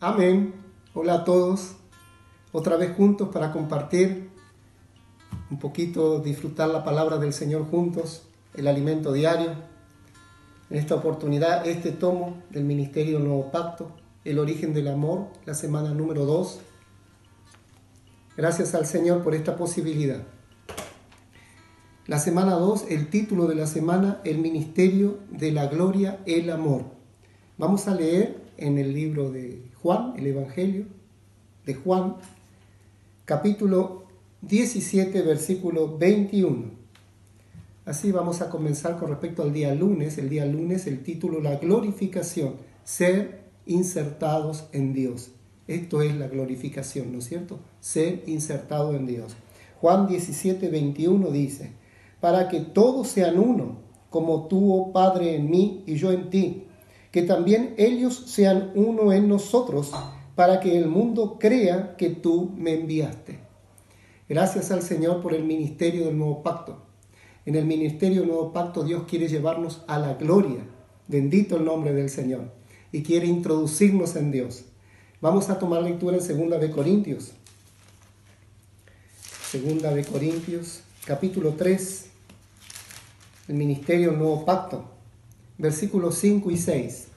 Amén. Hola a todos. Otra vez juntos para compartir un poquito, disfrutar la palabra del Señor juntos, el alimento diario. En esta oportunidad, este tomo del Ministerio Nuevo Pacto, el origen del amor, la semana número 2. Gracias al Señor por esta posibilidad. La semana 2, el título de la semana, el Ministerio de la Gloria, el Amor. Vamos a leer en el libro de Juan, el Evangelio de Juan, capítulo 17, versículo 21. Así vamos a comenzar con respecto al día lunes. El día lunes, el título, la glorificación, ser insertados en Dios. Esto es la glorificación, ¿no es cierto? Ser insertado en Dios. Juan 17, 21 dice: para que todos sean uno, como tú, oh Padre, en mí y yo en ti, que también ellos sean uno en nosotros, para que el mundo crea que tú me enviaste. Gracias al Señor por el ministerio del Nuevo Pacto. En el ministerio del Nuevo Pacto Dios quiere llevarnos a la gloria. Bendito el nombre del Señor. Y quiere introducirnos en Dios. Vamos a tomar lectura en 2 de Corintios. 2 de Corintios, capítulo 3. El ministerio del Nuevo Pacto. Versículos 5 y 6.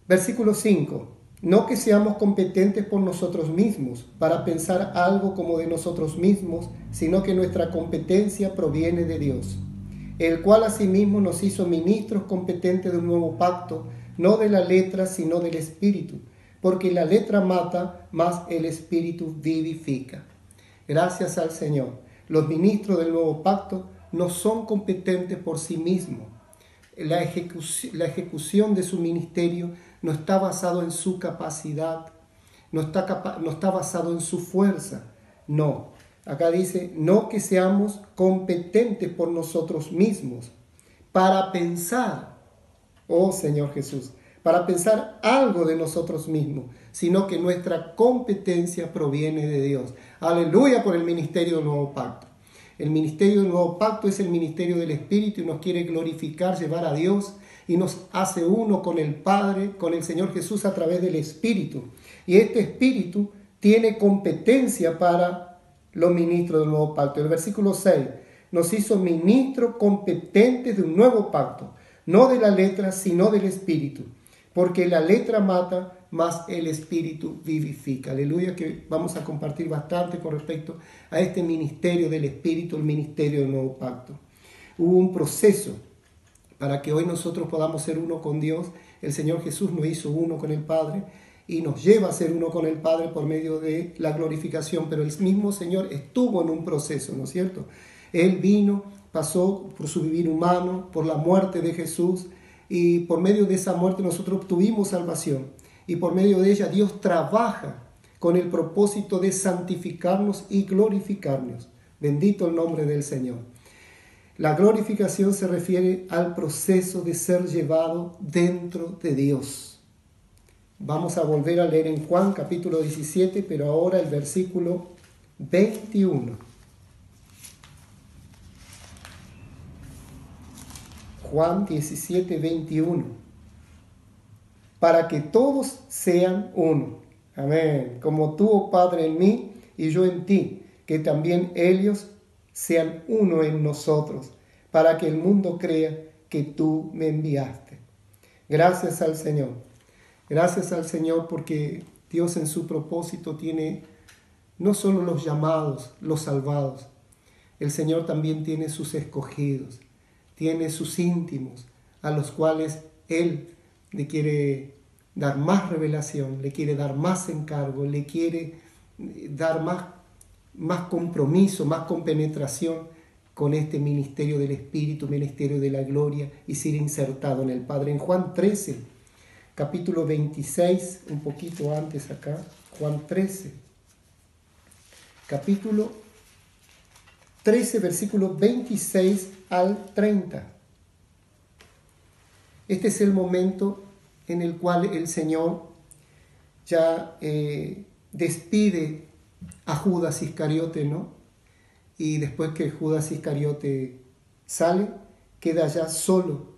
Versículo 5. No que seamos competentes por nosotros mismos para pensar algo como de nosotros mismos, sino que nuestra competencia proviene de Dios, el cual asimismo nos hizo ministros competentes de un nuevo pacto, no de la letra, sino del Espíritu, porque la letra mata, mas el Espíritu vivifica. Gracias al Señor. Los ministros del nuevo pacto no son competentes por sí mismos. La ejecución de su ministerio no está basado en su capacidad, no está basado en su fuerza. No, acá dice, no que seamos competentes por nosotros mismos para pensar, oh Señor Jesús, para pensar algo de nosotros mismos, sino que nuestra competencia proviene de Dios. Aleluya por el ministerio del nuevo pacto. El ministerio del nuevo pacto es el ministerio del Espíritu y nos quiere glorificar, llevar a Dios, y nos hace uno con el Padre, con el Señor Jesús a través del Espíritu. Y este Espíritu tiene competencia para los ministros del nuevo pacto. El versículo 6 nos hizo ministros competentes de un nuevo pacto, no de la letra, sino del Espíritu, porque la letra mata, mas el Espíritu vivifica. Aleluya, que vamos a compartir bastante con respecto a este ministerio del Espíritu, el ministerio del nuevo pacto. Hubo un proceso para que hoy nosotros podamos ser uno con Dios. El Señor Jesús nos hizo uno con el Padre y nos lleva a ser uno con el Padre por medio de la glorificación, pero el mismo Señor estuvo en un proceso, ¿no es cierto? Él vino, pasó por su vivir humano, por la muerte de Jesús, y por medio de esa muerte nosotros obtuvimos salvación. Y por medio de ella Dios trabaja con el propósito de santificarnos y glorificarnos. Bendito el nombre del Señor. La glorificación se refiere al proceso de ser llevado dentro de Dios. Vamos a volver a leer en Juan capítulo 17, pero ahora el versículo 21. Juan 17, 21. Para que todos sean uno. Amén. Como tú, oh Padre, en mí y yo en ti, que también ellos sean uno en nosotros, para que el mundo crea que tú me enviaste. Gracias al Señor. Gracias al Señor porque Dios en su propósito tiene no solo los llamados, los salvados. El Señor también tiene sus escogidos, tiene sus íntimos, a los cuales Él le quiere dar más revelación, le quiere dar más encargo, le quiere dar más compromiso, más compenetración con este ministerio del Espíritu, ministerio de la gloria, y ser insertado en el Padre. En Juan 13, capítulo 26, un poquito antes acá, Juan 13, capítulo 13, versículo 26 al 30. Este es el momento en el cual el Señor ya despide a Judas Iscariote, ¿no? Y después que Judas Iscariote sale, queda ya solo,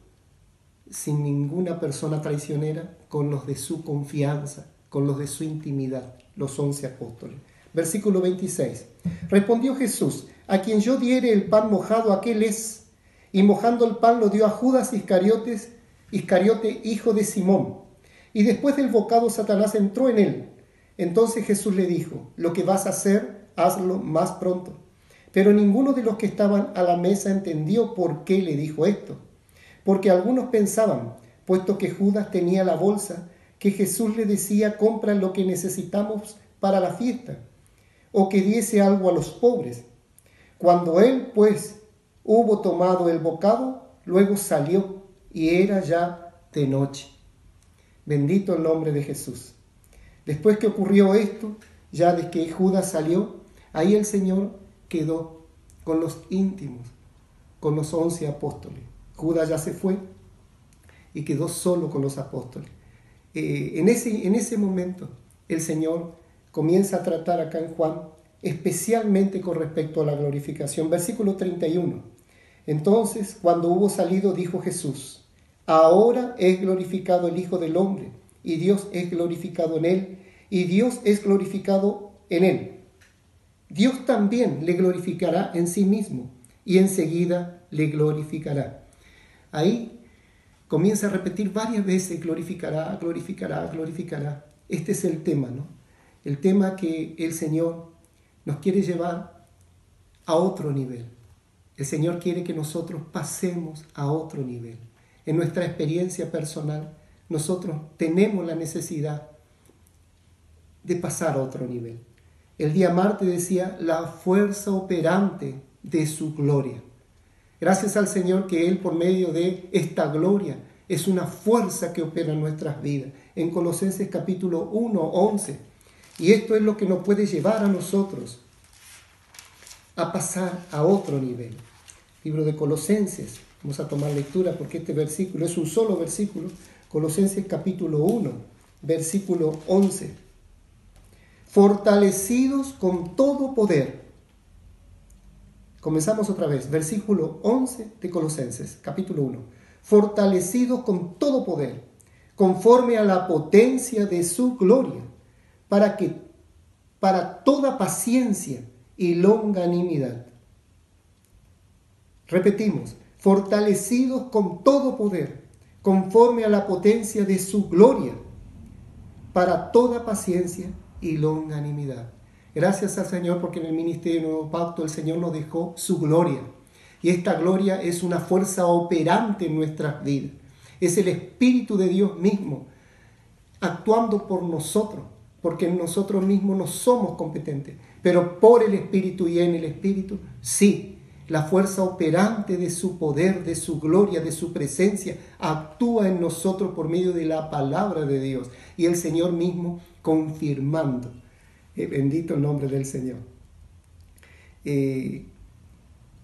sin ninguna persona traicionera, con los de su confianza, con los de su intimidad, los 11 apóstoles. Versículo 26. Respondió Jesús: a quien yo diere el pan mojado, aquel es. Y mojando el pan lo dio a Judas Iscariote, hijo de Simón. Y después del bocado Satanás entró en él. Entonces Jesús le dijo: lo que vas a hacer, hazlo más pronto. Pero ninguno de los que estaban a la mesa entendió por qué le dijo esto. Porque algunos pensaban, puesto que Judas tenía la bolsa, que Jesús le decía: compra lo que necesitamos para la fiesta, o que diese algo a los pobres. Cuando él, pues, hubo tomado el bocado, luego salió, y era ya de noche. Bendito el nombre de Jesús. Después que ocurrió esto, ya de que Judas salió, ahí el Señor quedó con los íntimos, con los 11 apóstoles. Judas ya se fue y quedó solo con los apóstoles. En ese momento, el Señor comienza a tratar acá en Juan, especialmente con respecto a la glorificación. Versículo 31. Entonces, cuando hubo salido, dijo Jesús: ahora es glorificado el Hijo del Hombre, y Dios es glorificado en él, y Dios es glorificado en él. Dios también le glorificará en sí mismo, y enseguida le glorificará. Ahí comienza a repetir varias veces: glorificará, glorificará, glorificará. Este es el tema, ¿no? El tema que el Señor nos quiere llevar a otro nivel. El Señor quiere que nosotros pasemos a otro nivel. En nuestra experiencia personal, nosotros tenemos la necesidad de pasar a otro nivel. El día martes decía: la fuerza operante de su gloria. Gracias al Señor que Él, por medio de esta gloria, es una fuerza que opera en nuestras vidas. En Colosenses capítulo 1, 11. Y esto es lo que nos puede llevar a nosotros a pasar a otro nivel. Libro de Colosenses. Vamos a tomar lectura porque este versículo es un solo versículo. Colosenses capítulo 1, versículo 11. Fortalecidos con todo poder. Comenzamos otra vez. Versículo 11 de Colosenses capítulo 1. Fortalecidos con todo poder, conforme a la potencia de su gloria, para toda paciencia y longanimidad. Repetimos: fortalecidos con todo poder, conforme a la potencia de su gloria, para toda paciencia y longanimidad. Gracias al Señor porque en el ministerio del Nuevo Pacto el Señor nos dejó su gloria. Y esta gloria es una fuerza operante en nuestras vidas. Es el Espíritu de Dios mismo actuando por nosotros, porque en nosotros mismos no somos competentes, pero por el Espíritu y en el Espíritu, sí. La fuerza operante de su poder, de su gloria, de su presencia, actúa en nosotros por medio de la palabra de Dios. Y el Señor mismo confirmando. Bendito el nombre del Señor.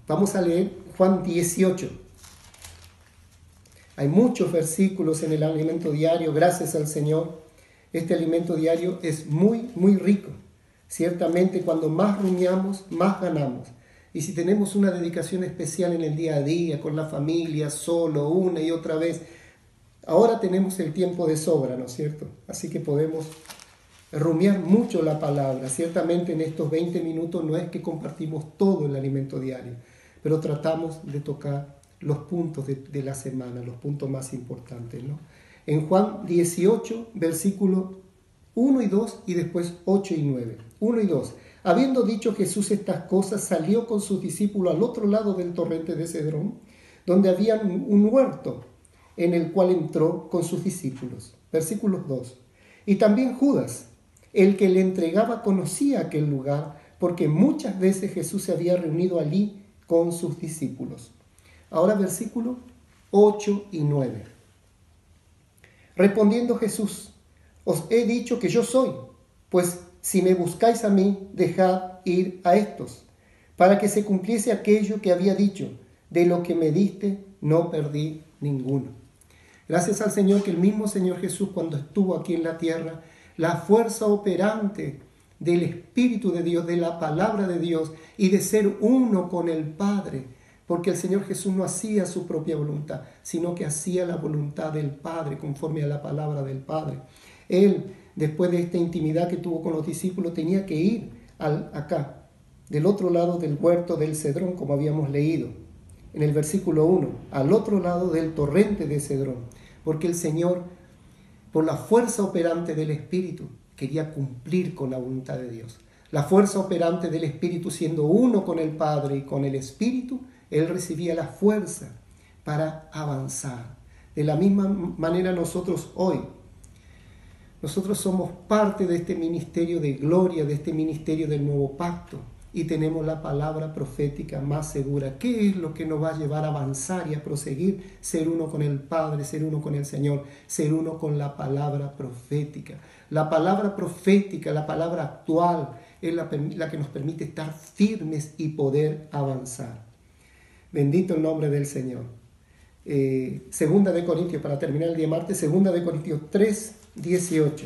Vamos a leer Juan 18. Hay muchos versículos en el alimento diario. Gracias al Señor. Este alimento diario es muy, muy rico. Ciertamente cuando más rumiamos, más ganamos. Y si tenemos una dedicación especial en el día a día, con la familia, solo, una y otra vez, ahora tenemos el tiempo de sobra, ¿no es cierto? Así que podemos rumiar mucho la palabra. Ciertamente en estos 20 minutos no es que compartimos todo el alimento diario, pero tratamos de tocar los puntos de la semana, los puntos más importantes, ¿no? En Juan 18, versículos 1 y 2 y después 8 y 9. 1 y 2. Habiendo dicho Jesús estas cosas, salió con sus discípulos al otro lado del torrente de Cedrón, donde había un huerto, en el cual entró con sus discípulos. Versículos 2. Y también Judas, el que le entregaba, conocía aquel lugar, porque muchas veces Jesús se había reunido allí con sus discípulos. Ahora versículos 8 y 9. Respondiendo Jesús: os he dicho que yo soy, pues si me buscáis a mí, dejad ir a estos, para que se cumpliese aquello que había dicho: de lo que me diste, no perdí ninguno. Gracias al Señor que el mismo Señor Jesús, cuando estuvo aquí en la tierra, la fuerza operante del Espíritu de Dios, de la palabra de Dios y de ser uno con el Padre, porque el Señor Jesús no hacía su propia voluntad, sino que hacía la voluntad del Padre, conforme a la palabra del Padre. Él, después de esta intimidad que tuvo con los discípulos, tenía que ir acá, del otro lado del huerto del Cedrón, como habíamos leído en el versículo 1, al otro lado del torrente de Cedrón, porque el Señor, por la fuerza operante del Espíritu, quería cumplir con la voluntad de Dios. La fuerza operante del Espíritu, siendo uno con el Padre y con el Espíritu, Él recibía la fuerza para avanzar. De la misma manera nosotros hoy, nosotros somos parte de este ministerio de gloria, de este ministerio del nuevo pacto, y tenemos la palabra profética más segura. ¿Qué es lo que nos va a llevar a avanzar y a proseguir? Ser uno con el Padre, ser uno con el Señor, ser uno con la palabra profética. La palabra profética, la palabra actual, es la que nos permite estar firmes y poder avanzar. Bendito el nombre del Señor. Segunda de Corintios, para terminar el día martes, Segunda de Corintios 3:18.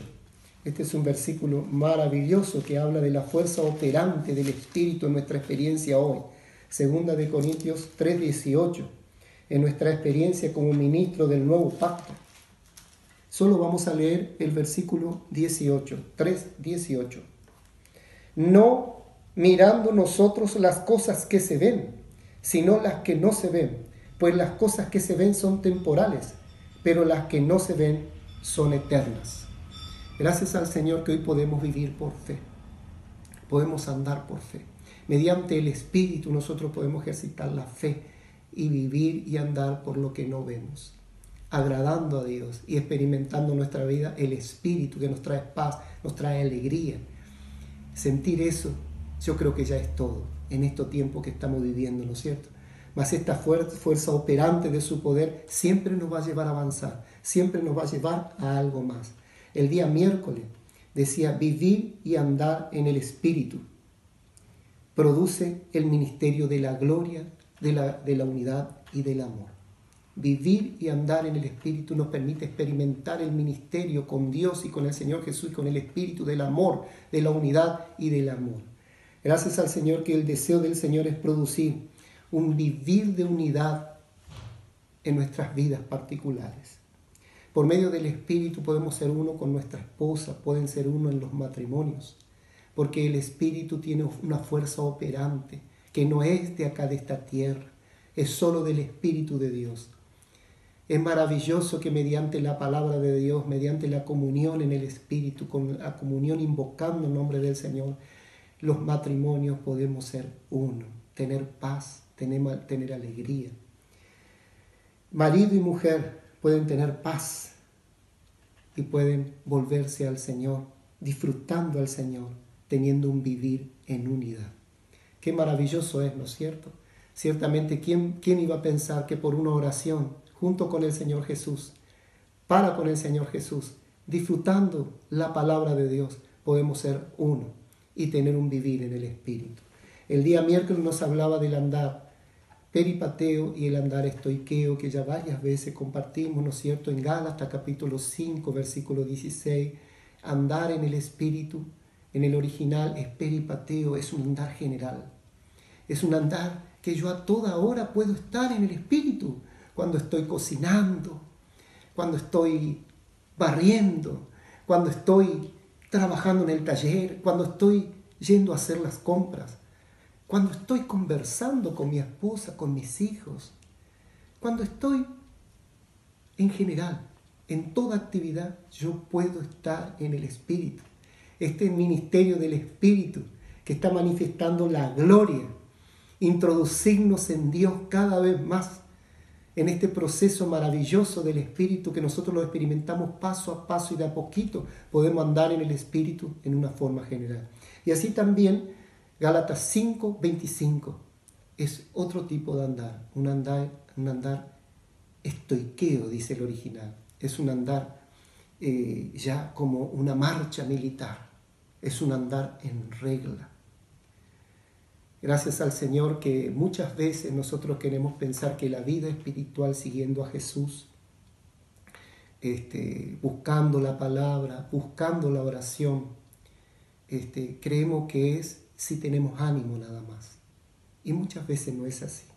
Este es un versículo maravilloso que habla de la fuerza operante del Espíritu en nuestra experiencia hoy. Segunda de Corintios 3:18. En nuestra experiencia como ministro del nuevo pacto. Solo vamos a leer el versículo 18, 3:18. No mirando nosotros las cosas que se ven, sino las que no se ven, pues las cosas que se ven son temporales, pero las que no se ven son eternas. Gracias al Señor que hoy podemos vivir por fe, podemos andar por fe. Mediante el Espíritu nosotros podemos ejercitar la fe y vivir y andar por lo que no vemos, agradando a Dios y experimentando en nuestra vida el Espíritu que nos trae paz, nos trae alegría. Sentir eso, yo creo que ya es todo en este tiempo que estamos viviendo, ¿no es cierto? Mas esta fuerza operante de su poder siempre nos va a llevar a avanzar, siempre nos va a llevar a algo más. El día miércoles decía: vivir y andar en el Espíritu produce el ministerio de la gloria, de la unidad y del amor. Vivir y andar en el Espíritu nos permite experimentar el ministerio con Dios y con el Señor Jesús, y con el Espíritu del amor, de la unidad y del amor. Gracias al Señor que el deseo del Señor es producir un vivir de unidad en nuestras vidas particulares. Por medio del Espíritu podemos ser uno con nuestra esposa, pueden ser uno en los matrimonios, porque el Espíritu tiene una fuerza operante que no es de acá, de esta tierra, es solo del Espíritu de Dios. Es maravilloso que mediante la palabra de Dios, mediante la comunión en el Espíritu, con la comunión invocando el nombre del Señor, los matrimonios podemos ser uno, tener paz, tener alegría. Marido y mujer pueden tener paz y pueden volverse al Señor, disfrutando al Señor, teniendo un vivir en unidad. Qué maravilloso es, ¿no es cierto? Ciertamente, ¿quién iba a pensar que por una oración junto con el Señor Jesús, para con el Señor Jesús, disfrutando la palabra de Dios, podemos ser uno y tener un vivir en el Espíritu? El día miércoles nos hablaba del andar peripateo y el andar estoiqueo, que ya varias veces compartimos, ¿no es cierto? En Gálatas capítulo 5, versículo 16, andar en el Espíritu, en el original es peripateo, es un andar general. Es un andar que yo a toda hora puedo estar en el Espíritu, cuando estoy cocinando, cuando estoy barriendo, cuando estoy trabajando en el taller, cuando estoy yendo a hacer las compras, cuando estoy conversando con mi esposa, con mis hijos, cuando estoy en general, en toda actividad, yo puedo estar en el Espíritu. Este ministerio del Espíritu que está manifestando la gloria, introducirnos en Dios cada vez más, en este proceso maravilloso del Espíritu que nosotros lo experimentamos paso a paso, y de a poquito podemos andar en el Espíritu en una forma general. Y así también Gálatas 5:25 es otro tipo de andar, un andar estoiqueo, dice el original. Es un andar ya como una marcha militar, es un andar en regla. Gracias al Señor que muchas veces nosotros queremos pensar que la vida espiritual siguiendo a Jesús, buscando la palabra, buscando la oración, creemos que es si tenemos ánimo nada más. Y muchas veces no es así.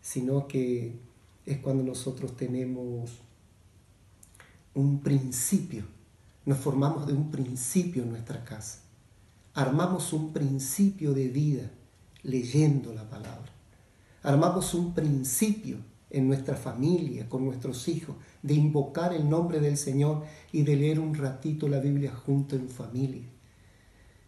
sino que es cuando nosotros tenemos un principio, nos formamos de un principio en nuestra casa, armamos un principio de vida leyendo la palabra, armamos un principio en nuestra familia, con nuestros hijos, de invocar el nombre del Señor y de leer un ratito la Biblia junto en familia.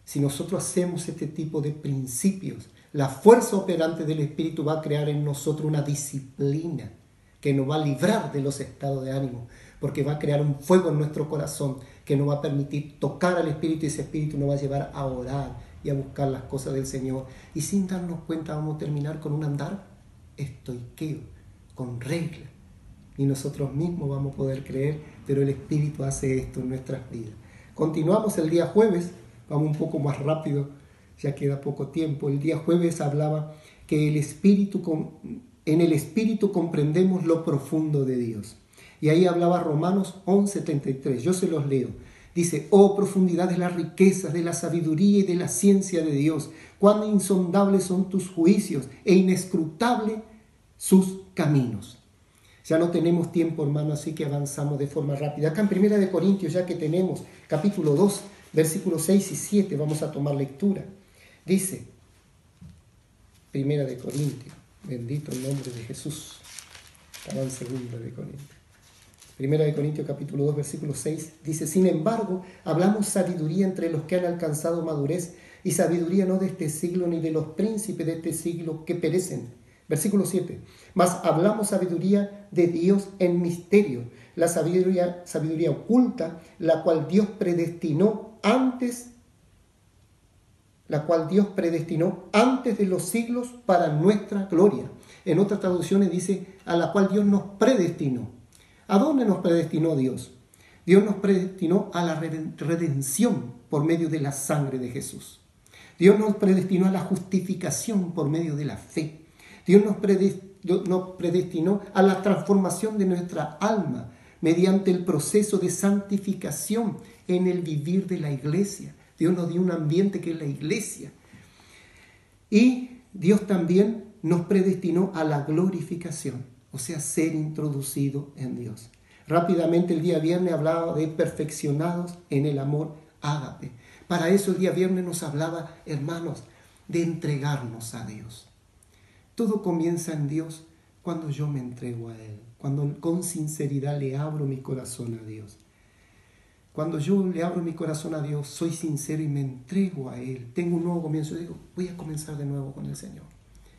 Si nosotros hacemos este tipo de principios, la fuerza operante del Espíritu va a crear en nosotros una disciplina que nos va a librar de los estados de ánimo, porque va a crear un fuego en nuestro corazón que nos va a permitir tocar al Espíritu, y ese Espíritu nos va a llevar a orar y a buscar las cosas del Señor. Y sin darnos cuenta vamos a terminar con un andar estoiqueo, con reglas. Y nosotros mismos vamos a poder creer, pero el Espíritu hace esto en nuestras vidas. Continuamos el día jueves, vamos un poco más rápido, ya queda poco tiempo. El día jueves hablaba que en el Espíritu comprendemos lo profundo de Dios. Y ahí hablaba Romanos 11:33, yo se los leo. Dice, oh profundidad de las riquezas, de la sabiduría y de la ciencia de Dios, cuán insondables son tus juicios e inescrutables sus caminos. Ya no tenemos tiempo, hermano, así que avanzamos de forma rápida. Acá en 1 Corintios, ya que tenemos capítulo 2, versículos 6 y 7, vamos a tomar lectura. Dice, 1 Corintios, bendito el nombre de Jesús. Estaba en 2 Corintios. 1 Corintios capítulo 2, versículo 6, dice, sin embargo, hablamos sabiduría entre los que han alcanzado madurez, y sabiduría no de este siglo ni de los príncipes de este siglo que perecen. Versículo 7, mas hablamos sabiduría de Dios en misterio, la sabiduría oculta, la cual Dios predestinó antes de los siglos para nuestra gloria. En otras traducciones dice, a la cual Dios nos predestinó. ¿A dónde nos predestinó Dios? Dios nos predestinó a la redención por medio de la sangre de Jesús. Dios nos predestinó a la justificación por medio de la fe. Dios nos predestinó a la transformación de nuestra alma mediante el proceso de santificación en el vivir de la iglesia. Dios nos dio un ambiente que es la iglesia. Y Dios también nos predestinó a la glorificación, o sea, ser introducido en Dios. Rápidamente el día viernes hablaba de perfeccionados en el amor ágape. Para eso el día viernes nos hablaba, hermanos, de entregarnos a Dios. Todo comienza en Dios cuando yo me entrego a Él, cuando con sinceridad le abro mi corazón a Dios. Cuando yo le abro mi corazón a Dios, soy sincero y me entrego a Él. Tengo un nuevo comienzo. Digo, voy a comenzar de nuevo con el Señor.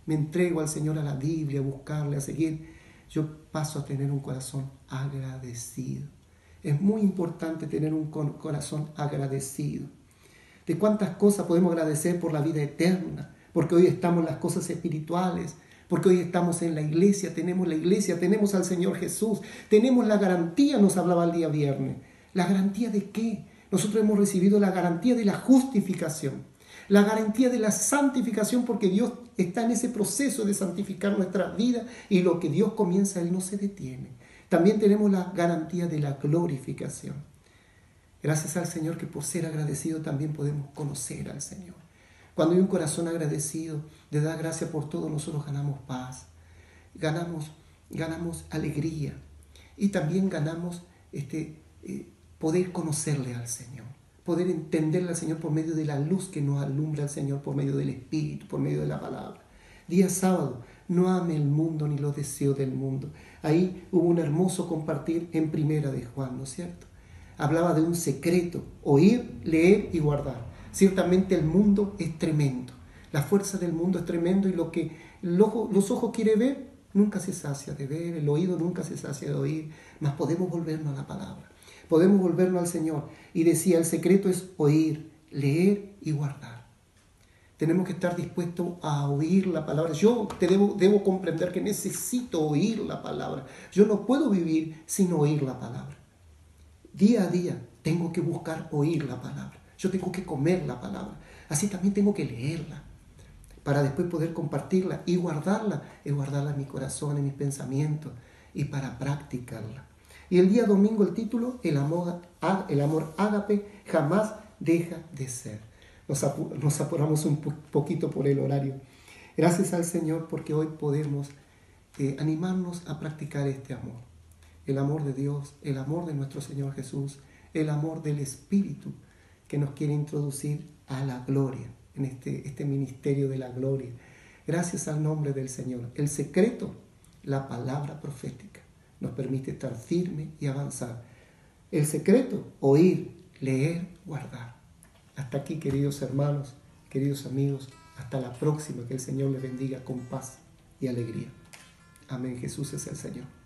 Me entrego al Señor, a la Biblia, a buscarle, a seguir. Yo paso a tener un corazón agradecido. Es muy importante tener un corazón agradecido. ¿De cuántas cosas podemos agradecer por la vida eterna? Porque hoy estamos en las cosas espirituales, porque hoy estamos en la iglesia, tenemos al Señor Jesús, tenemos la garantía, nos hablaba el día viernes. ¿La garantía de qué? Nosotros hemos recibido la garantía de la justificación, la garantía de la santificación, porque Dios está en ese proceso de santificar nuestra vida y lo que Dios comienza, Él no se detiene. También tenemos la garantía de la glorificación. Gracias al Señor que por ser agradecido también podemos conocer al Señor. Cuando hay un corazón agradecido, de dar gracias por todo, nosotros ganamos paz, ganamos alegría y también ganamos poder conocerle al Señor, poder entenderle al Señor por medio de la luz que nos alumbra al Señor, por medio del Espíritu, por medio de la palabra. Día sábado, no ame el mundo ni los deseos del mundo. Ahí hubo un hermoso compartir en Primera de Juan, ¿no es cierto? Hablaba de un secreto, oír, leer y guardar. Ciertamente el mundo es tremendo, la fuerza del mundo es tremendo y lo que los ojos quieren ver nunca se sacia de ver, el oído nunca se sacia de oír, mas podemos volvernos a la palabra, podemos volvernos al Señor. Y decía, el secreto es oír, leer y guardar. Tenemos que estar dispuestos a oír la palabra. Yo debo comprender que necesito oír la palabra. Yo no puedo vivir sin oír la palabra. Día a día tengo que buscar oír la palabra. Yo tengo que comer la palabra. Así también tengo que leerla para después poder compartirla y guardarla en mi corazón, en mis pensamientos y para practicarla. Y el día domingo el título, el amor ágape jamás deja de ser. Nos apuramos un poquito por el horario. Gracias al Señor porque hoy podemos animarnos a practicar este amor. El amor de Dios, el amor de nuestro Señor Jesús, el amor del Espíritu que nos quiere introducir a la gloria, en este ministerio de la gloria. Gracias al nombre del Señor. El secreto, la palabra profética, nos permite estar firme y avanzar. El secreto, oír, leer, guardar. Hasta aquí, queridos hermanos, queridos amigos, hasta la próxima. Que el Señor les bendiga con paz y alegría. Amén. Jesús es el Señor.